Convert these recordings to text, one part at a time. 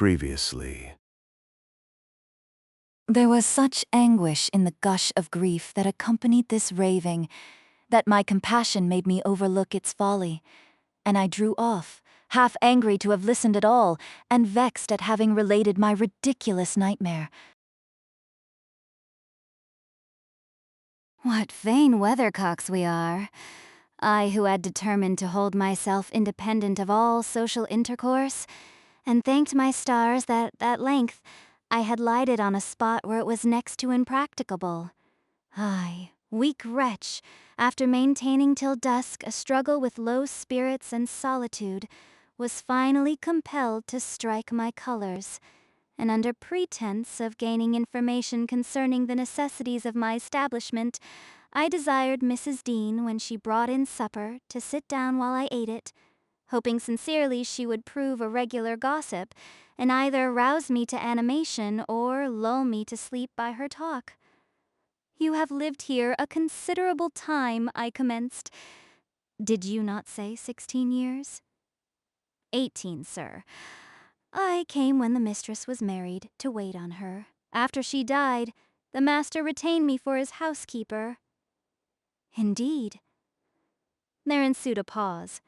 previously. There was such anguish in the gush of grief that accompanied this raving that my compassion made me overlook its folly, and I drew off, half angry to have listened at all, and vexed at having related my ridiculous nightmare. What vain weathercocks we are! I who had determined to hold myself independent of all social intercourse, and thanked my stars that at length I had lighted on a spot where it was next to impracticable. I, weak wretch, after maintaining till dusk a struggle with low spirits and solitude, was finally compelled to strike my colors, and under pretense of gaining information concerning the necessities of my establishment, I desired Mrs. Dean, when she brought in supper, to sit down while I ate it, hoping sincerely she would prove a regular gossip, and either rouse me to animation or lull me to sleep by her talk. "You have lived here a considerable time," I commenced. "Did you not say 16 years?" "18, sir. I came when the mistress was married, to wait on her. After she died, the master retained me for his housekeeper." "Indeed." There ensued a pause.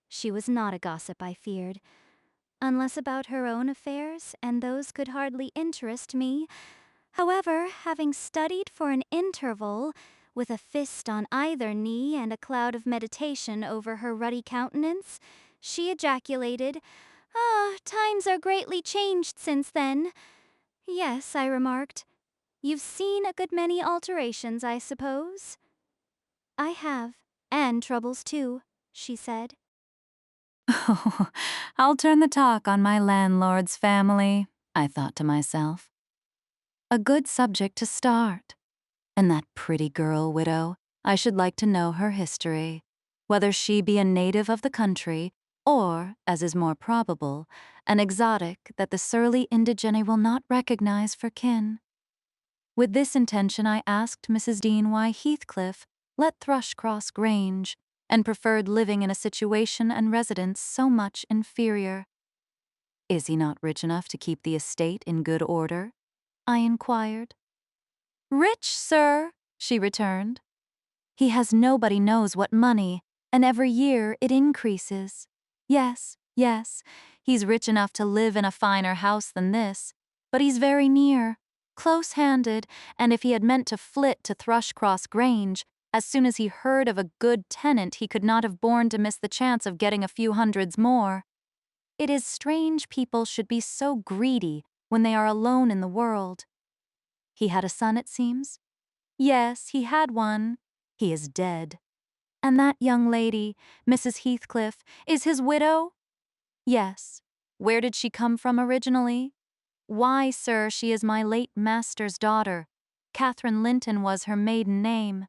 She was not a gossip, I feared. Unless about her own affairs, and those could hardly interest me. However, having studied for an interval, with a fist on either knee and a cloud of meditation over her ruddy countenance, she ejaculated, "Times are greatly changed since then." "Yes," I remarked. "You've seen a good many alterations, I suppose?" "I have, and troubles too," she said. Oh, I'll turn the talk on my landlord's family, I thought to myself. A good subject to start. And that pretty girl widow, I should like to know her history, whether she be a native of the country, or, as is more probable, an exotic that the surly indigene will not recognize for kin. With this intention I asked Mrs. Dean why Heathcliff let Thrushcross Grange, and preferred living in a situation and residence so much inferior. "Is he not rich enough to keep the estate in good order?" I inquired. "Rich, sir," she returned. "He has nobody knows what money, and every year it increases. Yes, he's rich enough to live in a finer house than this, but he's very near, close-handed, and if he had meant to flit to Thrushcross Grange, as soon as he heard of a good tenant he could not have borne to miss the chance of getting a few hundreds more. It is strange people should be so greedy when they are alone in the world. He had a son, it seems? Yes, he had one. He is dead. And that young lady, Mrs. Heathcliff, is his widow? Yes. Where did she come from originally? Why, sir, she is my late master's daughter. Catherine Linton was her maiden name.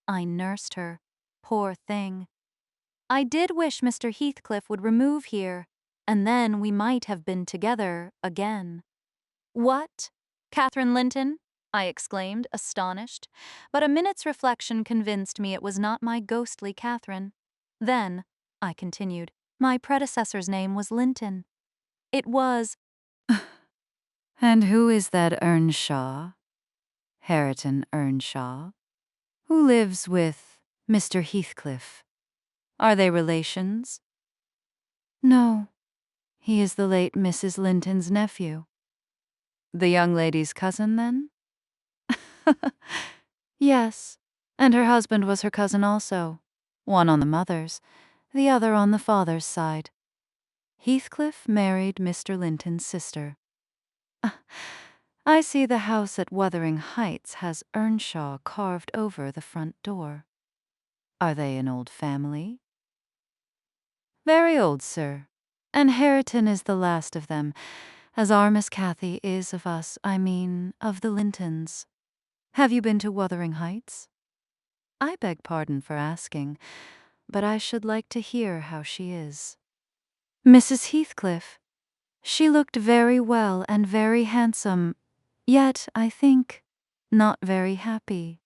I nursed her. Poor thing. I did wish Mr. Heathcliff would remove here, and then we might have been together again." "What? Catherine Linton?" I exclaimed, astonished, but a minute's reflection convinced me it was not my ghostly Catherine. "Then," I continued, "my predecessor's name was Linton. It was—" "And who is that Earnshaw? Hareton Earnshaw? Who lives with Mr. Heathcliff? Are they relations?" "No. He is the late Mrs. Linton's nephew." "The young lady's cousin, then?" "Yes, and her husband was her cousin also, one on the mother's, the other on the father's side. Heathcliff married Mr. Linton's sister. I see the house at Wuthering Heights has Earnshaw carved over the front door. Are they an old family?" "Very old, sir, and Hareton is the last of them, as our Miss Cathy is of us, I mean, of the Lintons. Have you been to Wuthering Heights?" "I beg pardon for asking, but I should like to hear how she is." "Mrs. Heathcliff. She looked very well and very handsome, yet, I think, not very happy."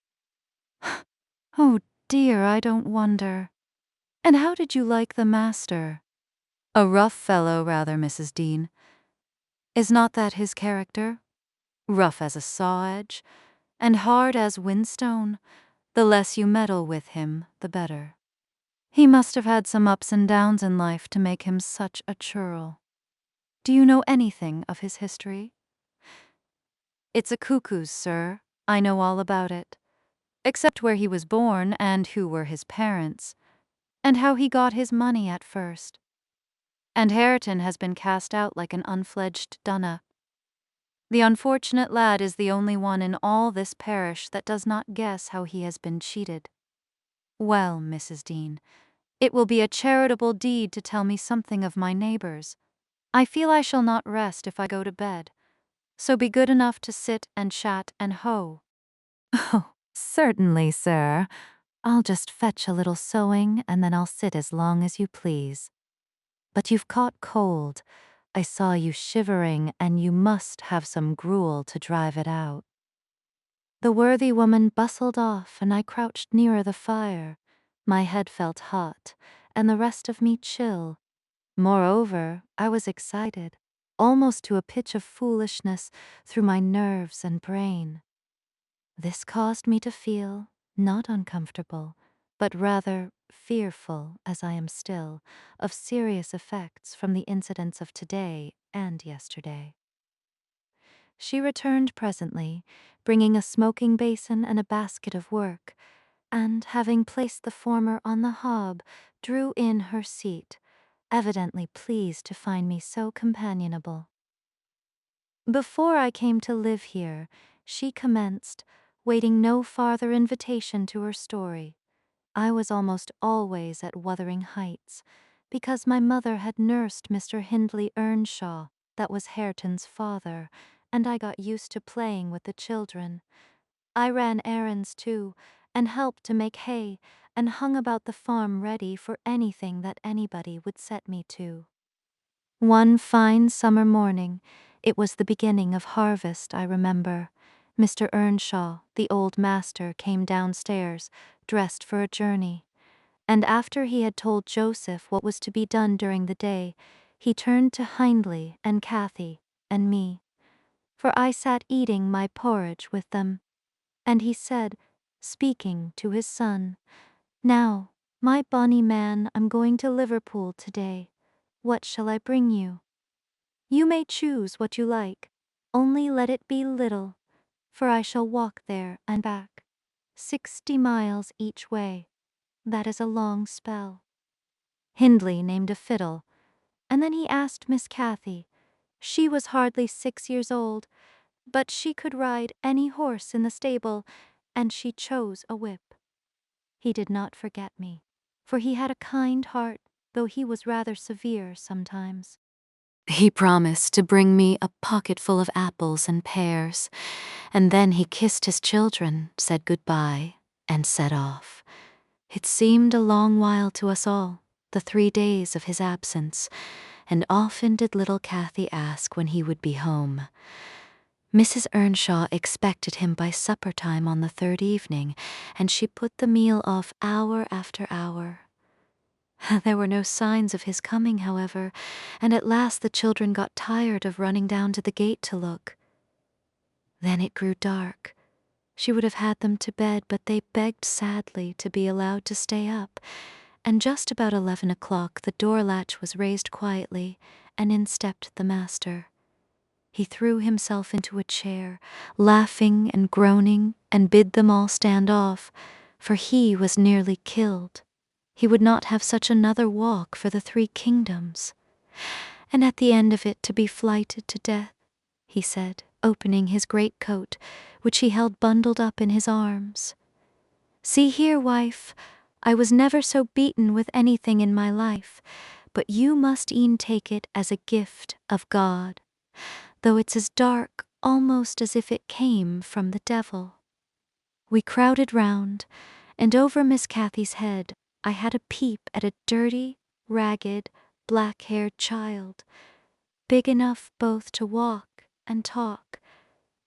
"Oh dear, I don't wonder. And how did you like the master?" "A rough fellow, rather, Mrs. Dean. Is not that his character? Rough as a saw edge, and hard as whinstone, the less you meddle with him, the better. He must have had some ups and downs in life to make him such a churl. Do you know anything of his history? It's a cuckoo's, sir. I know all about it. Except where he was born and who were his parents, and how he got his money at first. And Hareton has been cast out like an unfledged dunna. The unfortunate lad is the only one in all this parish that does not guess how he has been cheated. Well, Mrs. Dean, it will be a charitable deed to tell me something of my neighbors. I feel I shall not rest if I go to bed, so be good enough to sit and chat and hoe. Oh, certainly, sir. I'll just fetch a little sewing and then I'll sit as long as you please. But you've caught cold. I saw you shivering, and you must have some gruel to drive it out. The worthy woman bustled off, and I crouched nearer the fire. My head felt hot, and the rest of me chill. Moreover, I was excited, almost to a pitch of foolishness, through my nerves and brain. This caused me to feel not uncomfortable, but rather fearful, as I am still, of serious effects from the incidents of today and yesterday. She returned presently, bringing a smoking basin and a basket of work, and, having placed the former on the hob, drew in her seat, evidently pleased to find me so companionable. Before I came to live here, she commenced, waiting no farther invitation to her story. I was almost always at Wuthering Heights, because my mother had nursed Mr. Hindley Earnshaw, that was Hareton's father, and I got used to playing with the children. I ran errands too, and helped to make hay, and hung about the farm ready for anything that anybody would set me to. One fine summer morning, it was the beginning of harvest, I remember, Mr. Earnshaw, the old master, came downstairs, dressed for a journey, and after he had told Joseph what was to be done during the day, he turned to Hindley and Cathy and me, for I sat eating my porridge with them, and he said, speaking to his son, "Now, my bonny man, I'm going to Liverpool today. What shall I bring you? You may choose what you like, only let it be little, for I shall walk there and back, 60 miles each way. That is a long spell." Hindley named a fiddle, and then he asked Miss Cathy. She was hardly 6 years old, but she could ride any horse in the stable, and she chose a whip. He did not forget me, for he had a kind heart, though he was rather severe sometimes. He promised to bring me a pocketful of apples and pears, and then he kissed his children, said goodbye, and set off. It seemed a long while to us all, the 3 days of his absence, and often did little Cathy ask when he would be home. Mrs. Earnshaw expected him by supper time on the 3rd evening, and she put the meal off hour after hour. There were no signs of his coming, however, and at last the children got tired of running down to the gate to look. Then it grew dark. She would have had them to bed, but they begged sadly to be allowed to stay up, and just about 11 o'clock the door latch was raised quietly, and in stepped the master. He threw himself into a chair, laughing and groaning, and bid them all stand off, for he was nearly killed. He would not have such another walk for the 3 kingdoms. And at the end of it to be flighted to death, he said, opening his greatcoat, which he held bundled up in his arms. "See here, wife, I was never so beaten with anything in my life, but you must e'en take it as a gift of God, though it's as dark almost as if it came from the devil." We crowded round, and over Miss Cathy's head I had a peep at a dirty, ragged, black-haired child, big enough both to walk and talk.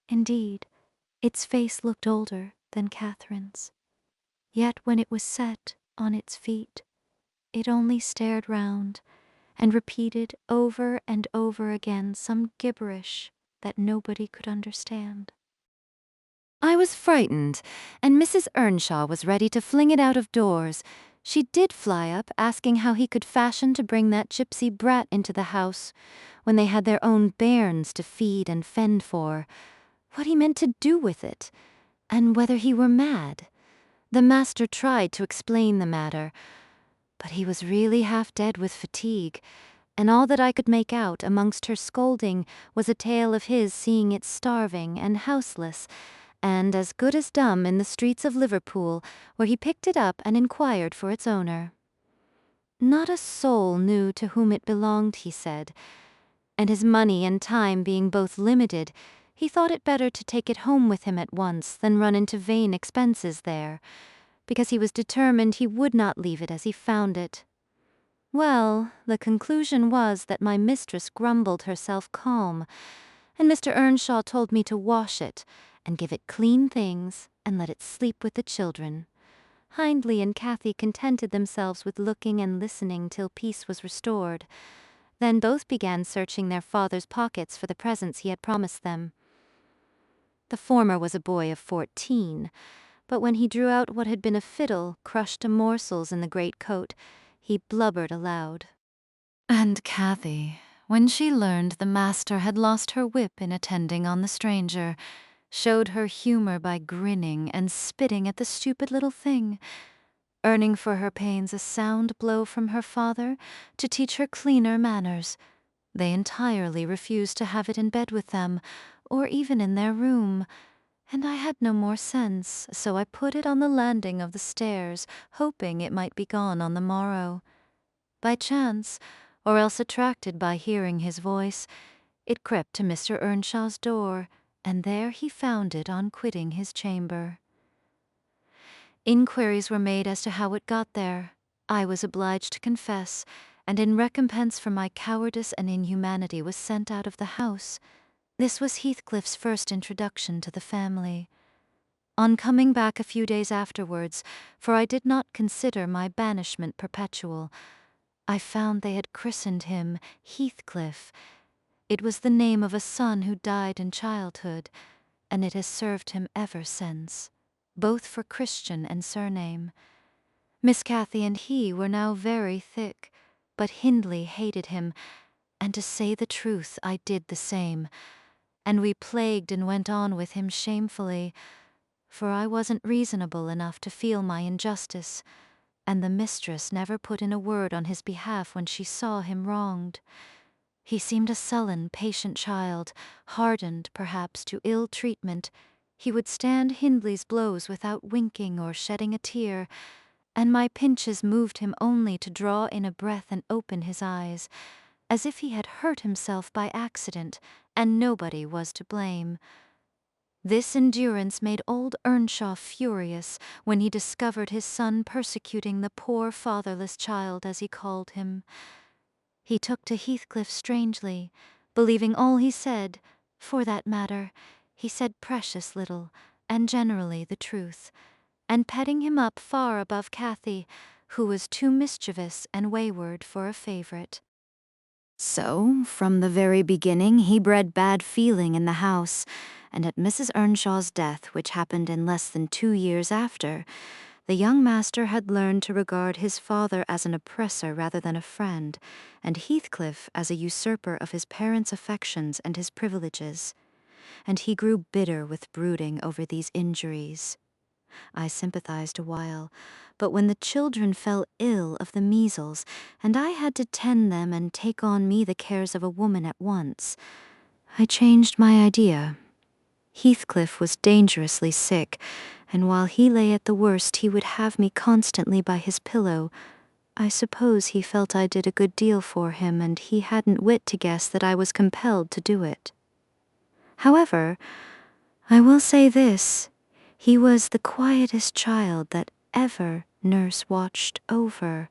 Indeed, its face looked older than Catherine's. Yet when it was set on its feet, it only stared round, and repeated over and over again some gibberish that nobody could understand. I was frightened, and Mrs. Earnshaw was ready to fling it out of doors. She did fly up, asking how he could fashion to bring that gypsy brat into the house, when they had their own bairns to feed and fend for, what he meant to do with it, and whether he were mad. The master tried to explain the matter, but he was really half dead with fatigue, and all that I could make out amongst her scolding was a tale of his seeing it starving and houseless, and as good as dumb in the streets of Liverpool, where he picked it up and inquired for its owner. Not a soul knew to whom it belonged, he said, and his money and time being both limited, he thought it better to take it home with him at once than run into vain expenses there, because he was determined he would not leave it as he found it. Well, the conclusion was that my mistress grumbled herself calm, and Mr. Earnshaw told me to wash it, and give it clean things, and let it sleep with the children. Hindley and Cathy contented themselves with looking and listening till peace was restored. Then both began searching their father's pockets for the presents he had promised them. The former was a boy of 14, but when he drew out what had been a fiddle crushed to morsels in the great coat, he blubbered aloud. And Cathy, when she learned the master had lost her whip in attending on the stranger, showed her humor by grinning and spitting at the stupid little thing, earning for her pains a sound blow from her father to teach her cleaner manners. They entirely refused to have it in bed with them, or even in their room, and I had no more sense, so I put it on the landing of the stairs, hoping it might be gone on the morrow. By chance, or else attracted by hearing his voice, it crept to Mr. Earnshaw's door, and there he found it on quitting his chamber. Inquiries were made as to how it got there. I was obliged to confess, and in recompense for my cowardice and inhumanity was sent out of the house. This was Heathcliff's first introduction to the family. On coming back a few days afterwards, for I did not consider my banishment perpetual, I found they had christened him Heathcliff. It was the name of a son who died in childhood, and it has served him ever since, both for Christian and surname. Miss Cathy and he were now very thick, but Hindley hated him, and to say the truth, I did the same, and we plagued and went on with him shamefully, for I wasn't reasonable enough to feel my injustice, and the mistress never put in a word on his behalf when she saw him wronged. He seemed a sullen, patient child, hardened, perhaps, to ill treatment. He would stand Hindley's blows without winking or shedding a tear, and my pinches moved him only to draw in a breath and open his eyes, as if he had hurt himself by accident, and nobody was to blame. This endurance made old Earnshaw furious when he discovered his son persecuting the poor fatherless child, as he called him. He took to Heathcliff strangely, believing all he said. For that matter, he said precious little, and generally the truth, and petting him up far above Cathy, who was too mischievous and wayward for a favourite. So, from the very beginning, he bred bad feeling in the house, and at Mrs. Earnshaw's death, which happened in less than 2 years after, the young master had learned to regard his father as an oppressor rather than a friend, and Heathcliff as a usurper of his parents' affections and his privileges, and he grew bitter with brooding over these injuries. I sympathized a while, but when the children fell ill of the measles, and I had to tend them and take on me the cares of a woman at once, I changed my idea. Heathcliff was dangerously sick, and while he lay at the worst he would have me constantly by his pillow. I suppose he felt I did a good deal for him, and he hadn't wit to guess that I was compelled to do it. However, I will say this, he was the quietest child that ever nurse watched over.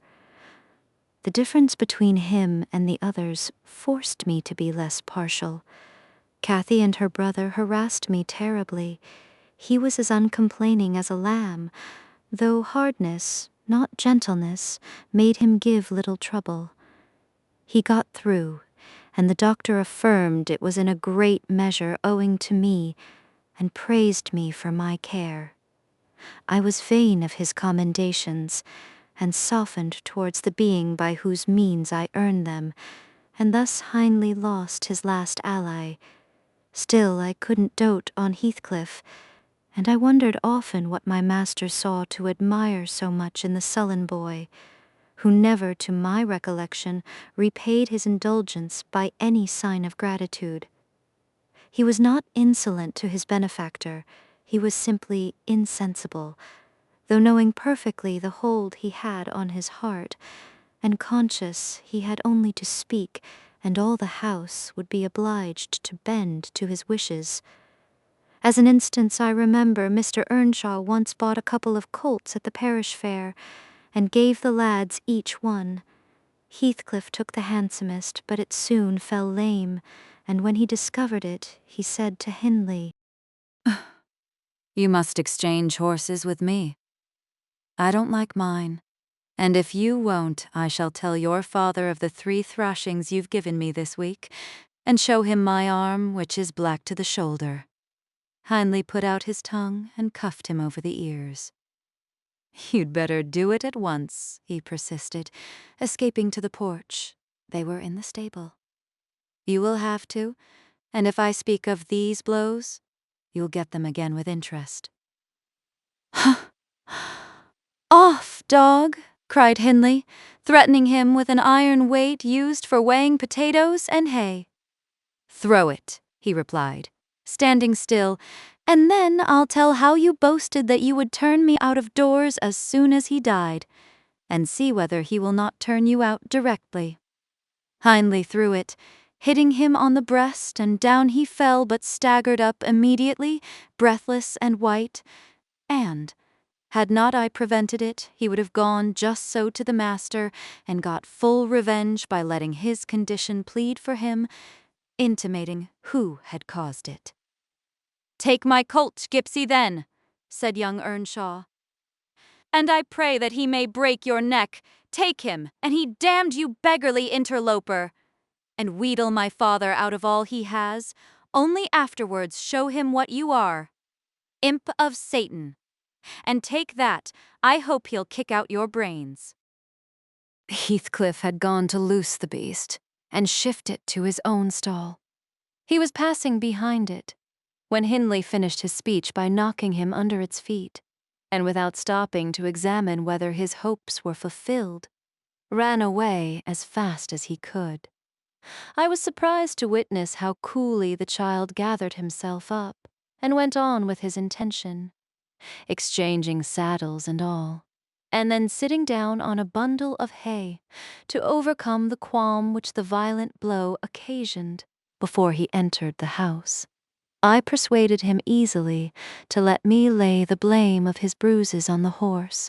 The difference between him and the others forced me to be less partial. Cathy and her brother harassed me terribly. He was as uncomplaining as a lamb, though hardness, not gentleness, made him give little trouble. He got through, and the doctor affirmed it was in a great measure owing to me, and praised me for my care. I was vain of his commendations, and softened towards the being by whose means I earned them, and thus Hindley lost his last ally. Still I couldn't dote on Heathcliff, and I wondered often what my master saw to admire so much in the sullen boy, who never, to my recollection, repaid his indulgence by any sign of gratitude. He was not insolent to his benefactor, he was simply insensible, though knowing perfectly the hold he had on his heart, and conscious he had only to speak, and all the house would be obliged to bend to his wishes. As an instance, I remember Mr. Earnshaw once bought a couple of colts at the parish fair, and gave the lads each one. Heathcliff took the handsomest, but it soon fell lame, and when he discovered it, he said to Hindley, "You must exchange horses with me. I don't like mine, and if you won't, I shall tell your father of the 3 thrashings you've given me this week, and show him my arm, which is black to the shoulder." Hindley put out his tongue and cuffed him over the ears. "You'd better do it at once," he persisted, escaping to the porch. They were in the stable. "You will have to, and if I speak of these blows, you'll get them again with interest." "Off, dog!" cried Hindley, threatening him with an iron weight used for weighing potatoes and hay. "Throw it," he replied, standing still, "and then I'll tell how you boasted that you would turn me out of doors as soon as he died, and see whether he will not turn you out directly." Hindley threw it, hitting him on the breast, and down he fell but staggered up immediately, breathless and white, and, had not I prevented it, he would have gone just so to the master and got full revenge by letting his condition plead for him, intimating who had caused it. "Take my colt, Gipsy, then," said young Earnshaw, "and I pray that he may break your neck. Take him, and he damned you beggarly interloper, and wheedle my father out of all he has, only afterwards show him what you are, imp of Satan. And take that, I hope he'll kick out your brains." Heathcliff had gone to loose the beast and shift it to his own stall. He was passing behind it when Hindley finished his speech by knocking him under its feet, and without stopping to examine whether his hopes were fulfilled, ran away as fast as he could. I was surprised to witness how coolly the child gathered himself up and went on with his intention, exchanging saddles and all, and then sitting down on a bundle of hay to overcome the qualm which the violent blow occasioned before he entered the house. I persuaded him easily to let me lay the blame of his bruises on the horse.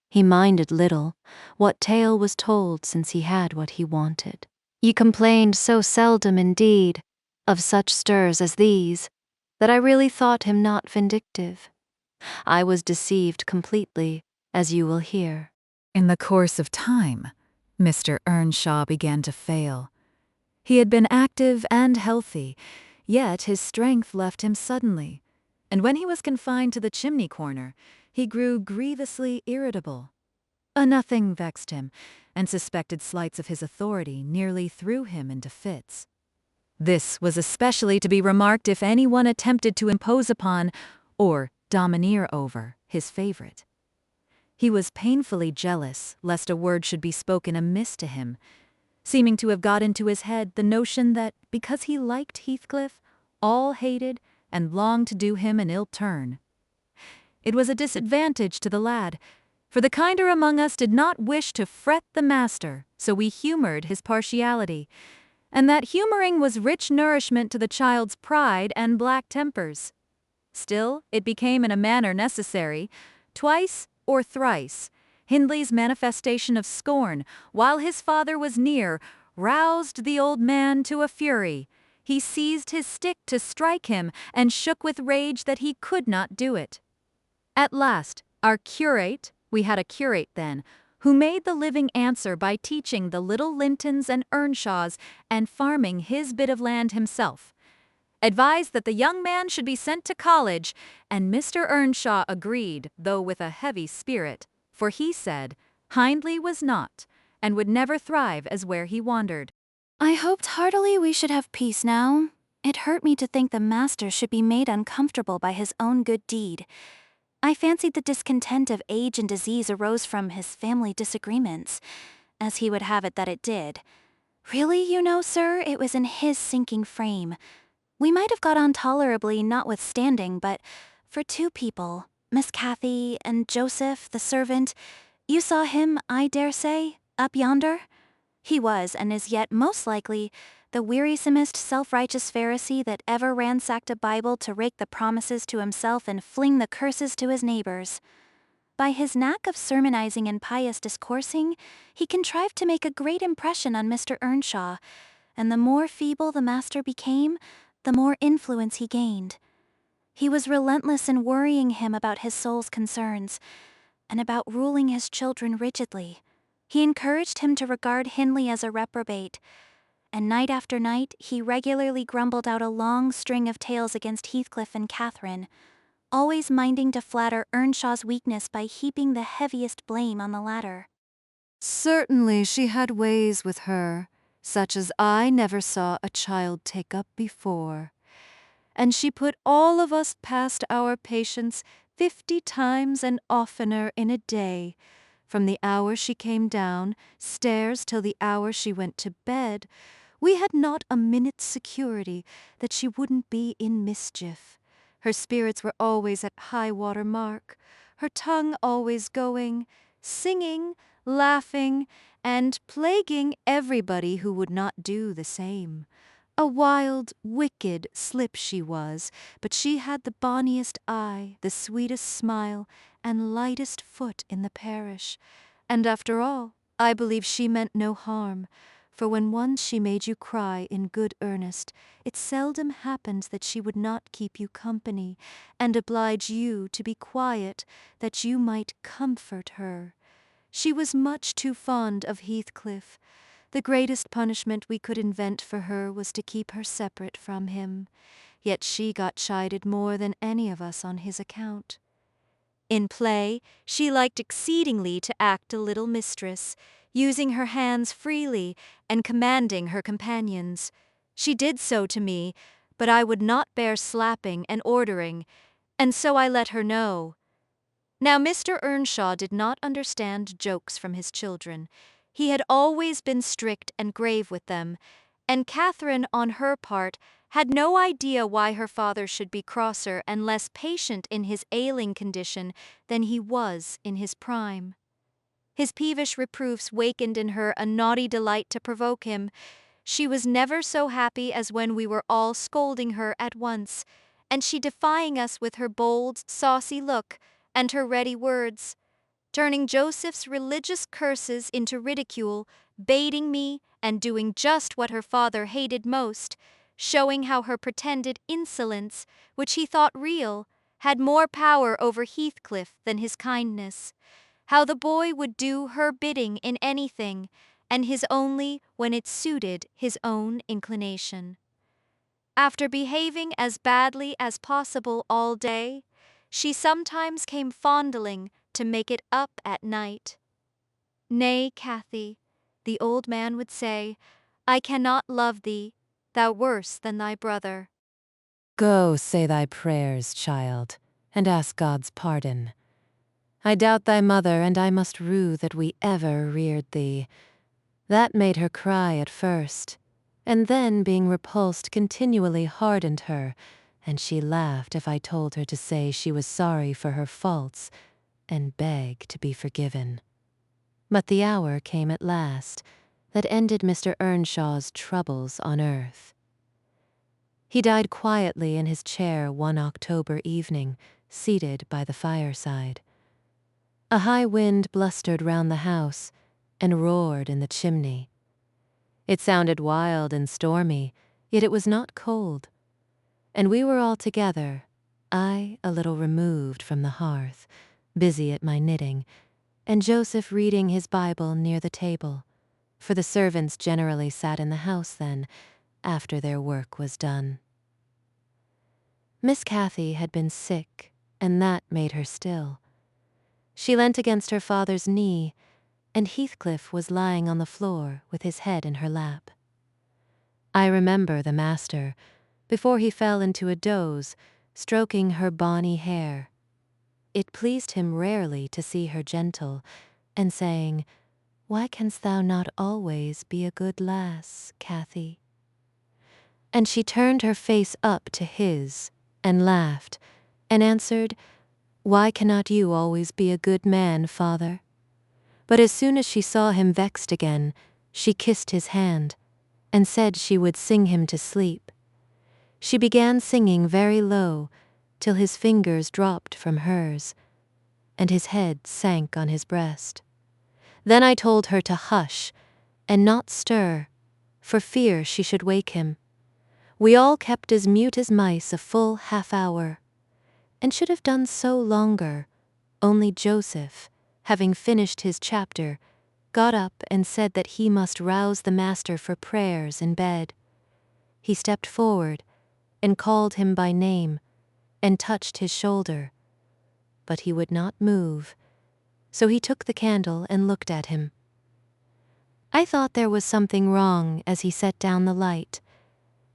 He minded little what tale was told since he had what he wanted. He complained so seldom indeed of such stirs as these that I really thought him not vindictive. I was deceived completely, as you will hear. In the course of time, Mr. Earnshaw began to fail. He had been active and healthy, yet his strength left him suddenly, and when he was confined to the chimney corner, he grew grievously irritable. Nothing vexed him, and suspected slights of his authority nearly threw him into fits. This was especially to be remarked if anyone attempted to impose upon, or domineer over, his favorite. He was painfully jealous lest a word should be spoken amiss to him, seeming to have got into his head the notion that because he liked Heathcliff, all hated and longed to do him an ill turn. It was a disadvantage to the lad, for the kinder among us did not wish to fret the master, so we humored his partiality, and that humoring was rich nourishment to the child's pride and black tempers. Still, it became in a manner necessary, twice or thrice. Hindley's manifestation of scorn, while his father was near, roused the old man to a fury. He seized his stick to strike him, and shook with rage that he could not do it. At last, our curate, we had a curate then, who made the living answer by teaching the little Lintons and Earnshaws and farming his bit of land himself. Advised that the young man should be sent to college, and Mr. Earnshaw agreed, though with a heavy spirit, for he said Hindley was not, and would never thrive as where he wandered. I hoped heartily we should have peace now. It hurt me to think the master should be made uncomfortable by his own good deed. I fancied the discontent of age and disease arose from his family disagreements, as he would have it that it did. Really, you know, sir, it was in his sinking frame. We might have got on tolerably notwithstanding, but for two people, Miss Cathy and Joseph, the servant, you saw him, I dare say, up yonder? He was, and is yet most likely, the wearisomest self-righteous Pharisee that ever ransacked a Bible to rake the promises to himself and fling the curses to his neighbors. By his knack of sermonizing and pious discoursing, he contrived to make a great impression on Mr. Earnshaw, and the more feeble the master became, the more influence he gained. He was relentless in worrying him about his soul's concerns, and about ruling his children rigidly. He encouraged him to regard Hindley as a reprobate, and night after night he regularly grumbled out a long string of tales against Heathcliff and Catherine, always minding to flatter Earnshaw's weakness by heaping the heaviest blame on the latter. Certainly she had ways with her, such as I never saw a child take up before. And she put all of us past our patience 50 times and oftener in a day, from the hour she came down stairs till the hour she went to bed. We had not a minute's security that she wouldn't be in mischief. Her spirits were always at high-water mark, her tongue always going, singing, laughing, and plaguing everybody who would not do the same. A wild, wicked slip she was, but she had the bonniest eye, the sweetest smile, and lightest foot in the parish. And after all, I believe she meant no harm, for when once she made you cry in good earnest, it seldom happened that she would not keep you company, and oblige you to be quiet, that you might comfort her. She was much too fond of Heathcliff. The greatest punishment we could invent for her was to keep her separate from him, yet she got chided more than any of us on his account. In play, she liked exceedingly to act a little mistress, using her hands freely and commanding her companions. She did so to me, but I would not bear slapping and ordering, and so I let her know. Now Mr. Earnshaw did not understand jokes from his children. He had always been strict and grave with them, and Catherine, on her part, had no idea why her father should be crosser and less patient in his ailing condition than he was in his prime. His peevish reproofs wakened in her a naughty delight to provoke him. She was never so happy as when we were all scolding her at once, and she defying us with her bold, saucy look and her ready words, turning Joseph's religious curses into ridicule, baiting me, and doing just what her father hated most, showing how her pretended insolence, which he thought real, had more power over Heathcliff than his kindness, how the boy would do her bidding in anything, and his only when it suited his own inclination. After behaving as badly as possible all day, she sometimes came fondling to make it up at night. "Nay, Cathy," the old man would say, "I cannot love thee, thou worse than thy brother." Go say thy prayers, child, and ask God's pardon. I doubt thy mother, and I must rue that we ever reared thee. That made her cry at first, and then being repulsed continually hardened her, and she laughed if I told her to say she was sorry for her faults, and beg to be forgiven. But the hour came at last that ended Mr. Earnshaw's troubles on earth. He died quietly in his chair one October evening, seated by the fireside. A high wind blustered round the house and roared in the chimney. It sounded wild and stormy, yet it was not cold. And we were all together, I a little removed from the hearth, busy at my knitting, and Joseph reading his Bible near the table, for the servants generally sat in the house then, after their work was done. Miss Cathy had been sick, and that made her still. She leant against her father's knee, and Heathcliff was lying on the floor with his head in her lap. I remember the master, before he fell into a doze, stroking her bonny hair. It pleased him rarely to see her gentle, and saying, "Why canst thou not always be a good lass, Cathy?" And she turned her face up to his, and laughed, and answered, "Why cannot you always be a good man, father?" But as soon as she saw him vexed again, she kissed his hand, and said she would sing him to sleep. She began singing very low, till his fingers dropped from hers, and his head sank on his breast. Then I told her to hush, and not stir, for fear she should wake him. We all kept as mute as mice a full half-hour, and should have done so longer, only Joseph, having finished his chapter, got up and said that he must rouse the master for prayers in bed. He stepped forward, and called him by name, and touched his shoulder, but he would not move, so he took the candle and looked at him. I thought there was something wrong as he set down the light,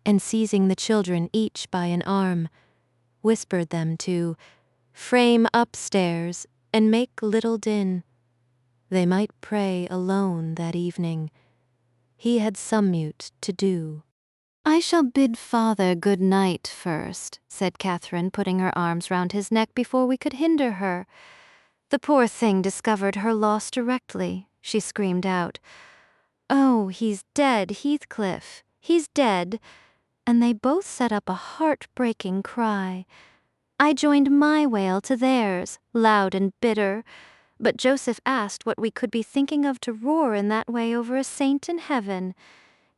and seizing the children each by an arm, whispered them to frame upstairs and make little din. They might pray alone that evening. He had summute to do. "I shall bid father good night first," said Catherine, putting her arms round his neck before we could hinder her. The poor thing discovered her loss directly. She screamed out, "Oh, he's dead, Heathcliff, he's dead," and they both set up a heart-breaking cry. I joined my wail to theirs, loud and bitter, but Joseph asked what we could be thinking of to roar in that way over a saint in heaven.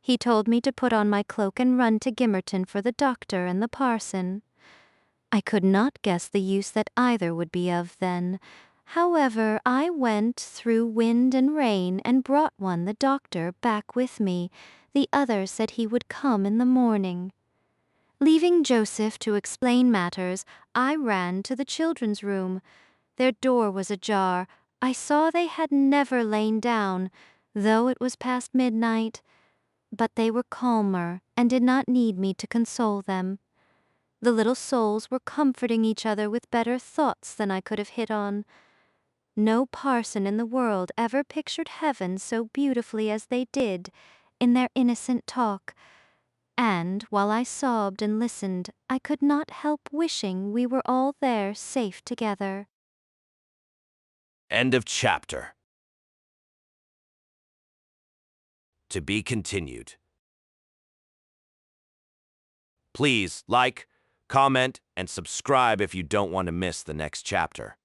He told me to put on my cloak and run to Gimmerton for the doctor and the parson. I could not guess the use that either would be of then. However, I went through wind and rain and brought one, the doctor, back with me. The other said he would come in the morning. Leaving Joseph to explain matters, I ran to the children's room. Their door was ajar. I saw they had never lain down, though it was past midnight. But they were calmer and did not need me to console them. The little souls were comforting each other with better thoughts than I could have hit on. No parson in the world ever pictured heaven so beautifully as they did in their innocent talk, and while I sobbed and listened, I could not help wishing we were all there safe together. End of chapter. To be continued. Please like, comment, and subscribe if you don't want to miss the next chapter.